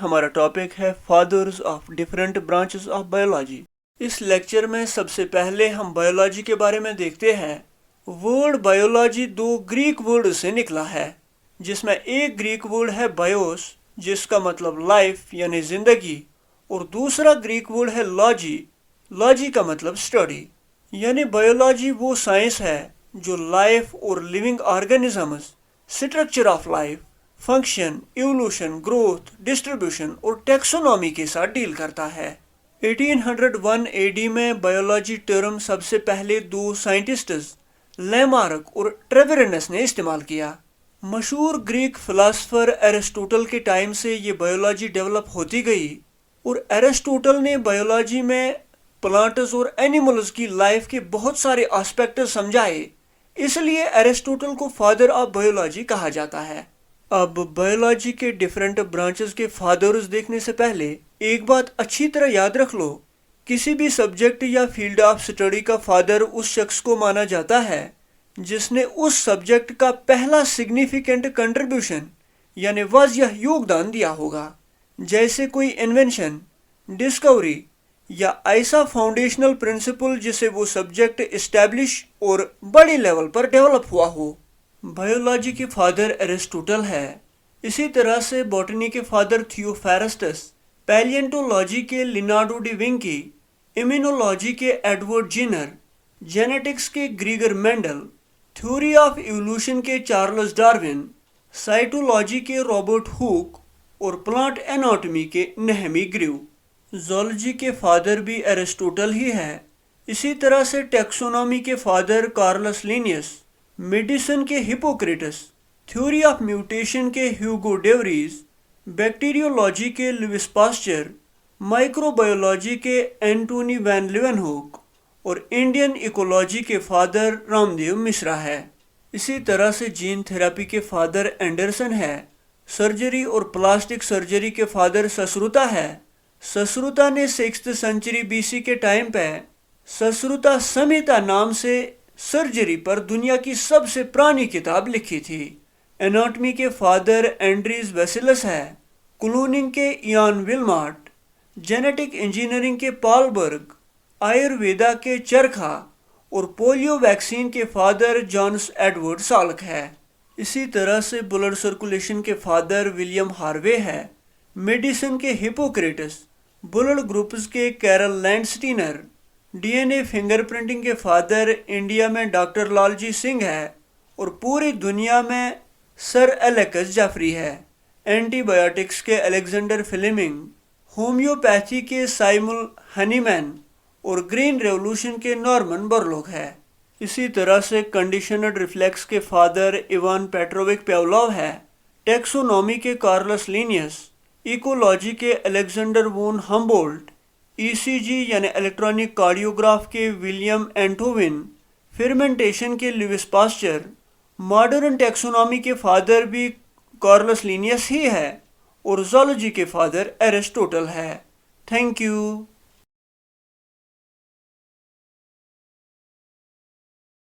हमारा टॉपिक है fathers of different branches of biology. इस लेक्चर में सबसे पहले हम बायोलॉजी के बारे में देखते हैं। वर्ड बायोलॉजी दो ग्रीक वर्ड से निकला है, जिसमें एक ग्रीक वर्ड है बायोस, जिसका मतलब लाइफ यानी जिंदगी, और दूसरा ग्रीक वर्ड है लॉजी। लॉजी का मतलब स्टडी। यानी बायोलॉजी वो साइंस है जो लाइफ और living organisms, structure of life, function, evolution, growth, distribution और टैक्सोनॉमी के साथ डील करता है। 1801 एडी में बायोलॉजी टर्म सबसे पहले दो साइंटिस्ट्स लेमार्क और ट्रेवेरनस ने इस्तेमाल किया। मशहूर ग्रीक फिलासफर एरिस्टोटल के टाइम से ये बायोलॉजी डेवलप होती गई और एरिस्टोटल ने बायोलॉजी में प्लांट्स और एनिमल्स की लाइफ के बहुत सारे एस्पेक्ट समझाए, इसलिए एरिस्टोटल को फादर ऑफ बायोलॉजी कहा जाता है। अब बायोलॉजी के डिफरेंट ब्रांचेस के फादर्स देखने से पहले एक बात अच्छी तरह याद रख लो, किसी भी सब्जेक्ट या फील्ड ऑफ स्टडी का फादर उस शख्स को माना जाता है जिसने उस सब्जेक्ट का पहला सिग्निफिकेंट कंट्रीब्यूशन यानी वाज़िह योगदान दिया होगा, जैसे कोई इन्वेंशन, डिस्कवरी या ऐसा फाउंडेशनल प्रिंसिपल जिसे वो सब्जेक्ट इस्टेब्लिश और बड़ी लेवल पर डेवलप हुआ हो। बायोलॉजी के फादर एरिस्टोटल है। इसी तरह से बॉटनी के फादर थियोफेरस्टस, पैलिएंटोलॉजी के लिनार्डो डी विंकी, इम्यूनोलॉजी के एडवर्ड जिनर, जेनेटिक्स के ग्रीगर मेंडल, थ्योरी ऑफ इवोल्यूशन के चार्ल्स डार्विन, साइटोलॉजी के रॉबर्ट हुक और प्लांट एनाटॉमी के नेहेमी ग्रीव। ज़ूलॉजी के फादर भी एरिस्टोटल ही है। इसी तरह से टैक्सोनॉमी के फादर कार्लस लिनियस, मेडिसिन के हिपोक्रेटस, थ्योरी ऑफ म्यूटेशन के ह्यूगो डेवरीज, बैक्टीरियोलॉजी के लुइस पास्चर, माइक्रोबायोलॉजी के एंटोनी वैन लीवेनहुक और इंडियन इकोलॉजी के फादर रामदेव मिश्रा है। इसी तरह से जीन थेरेपी के फादर एंडरसन है। सर्जरी और प्लास्टिक सर्जरी के फादर ससरुता है। ससरुता ने 6th सेंचुरी BC के टाइम पे ससरुता संहिता नाम से सर्जरी पर दुनिया की सबसे पुरानी किताब लिखी थी। एनाटॉमी के फादर एंड्रीज वेसिलस है। क्लोनिंग के इयान विलमार्ट, जेनेटिक इंजीनियरिंग के पालबर्ग, आयुर्वेदा के चरखा और पोलियो वैक्सीन के फादर जॉन्स एडवर्ड साल्क है। इसी तरह से ब्लड सर्कुलेशन के फादर विलियम हार्वे है। मेडिसिन के हिपोक्रेटस, ब्लड ग्रुप्स के कैरल लैंडस्टीनर, DNA फिंगरप्रिंटिंग के फादर इंडिया में डॉक्टर लालजी सिंह है और पूरी दुनिया में सर एलेक्स जाफरी है। एंटीबायोटिक्स के अलेक्जेंडर फ्लेमिंग, होम्योपैथी के साइमुल हनीमैन और ग्रीन रेवोल्यूशन के नॉर्मन बोरलॉग है। इसी तरह से कंडीशनड रिफ्लेक्स के फादर इवान पेट्रोविक पेवलोव है। टैक्सोनॉमी के कार्लस लिनियस, इकोलॉजी के अलेक्जेंडर वोन हम्बोल्ट, ECG यानी इलेक्ट्रॉनिक कार्डियोग्राफ के विलियम एंटोविन, फिर्मेंटेशन के लुइस पास्चर, मॉडर्न टैक्सोनॉमी के फादर भी कार्लस लिनियस ही है और ज़ूलॉजी के फादर एरिस्टोटल है। Thank you.